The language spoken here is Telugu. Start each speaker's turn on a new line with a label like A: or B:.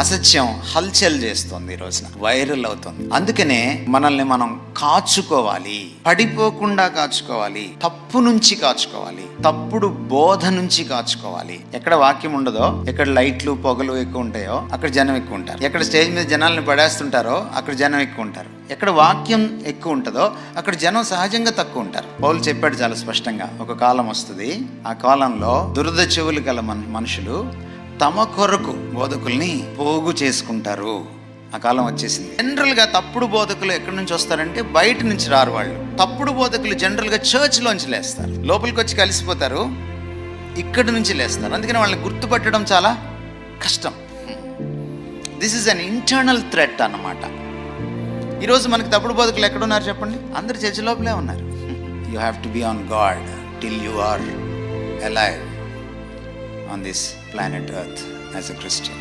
A: అసత్యం హల్చల్ చేస్తుంది, ఈ రోజున వైరల్ అవుతుంది. అందుకనే మనల్ని మనం కాచుకోవాలి, పడిపోకుండా కాచుకోవాలి, తప్పు నుంచి కాచుకోవాలి, తప్పుడు బోధ నుంచి కాచుకోవాలి. ఎక్కడ వాక్యం ఉండదో, ఎక్కడ లైట్లు పొగలు ఎక్కువ ఉంటాయో అక్కడ జనం ఎక్కువ ఉంటారు. ఎక్కడ స్టేజ్ మీద జనాల్ని పడేస్తుంటారో అక్కడ జనం ఎక్కువ ఉంటారు. ఎక్కడ వాక్యం ఎక్కువ ఉంటుందో అక్కడ జనం సహజంగా తక్కువ ఉంటారు. పౌలు చెప్పాడు చాలా స్పష్టంగా, ఒక కాలం వస్తుంది, ఆ కాలంలో దురద చెవులు గల మనుషులు తమ కొరకు బోధకుల్ని పోగు చేసుకుంటారు. ఆ కాలం వచ్చేసింది. జనరల్గా తప్పుడు బోధకులు ఎక్కడి నుంచి వస్తారంటే బయట నుంచి రారు. వాళ్ళు తప్పుడు బోధకులు జనరల్గా చర్చ్లోంచి లేస్తారు, లోపలికి వచ్చి కలిసిపోతారు, ఇక్కడి నుంచి లేస్తారు. అందుకని వాళ్ళని గుర్తుపట్టడం చాలా కష్టం. This is an internal threat అన్నమాట. ఈరోజు మనకి తప్పుడు బోధకులు ఎక్కడున్నారు చెప్పండి? అందరు చర్చ్ లోపలే ఉన్నారు. You have to be on God till you are alive on this planet Earth as a Christian.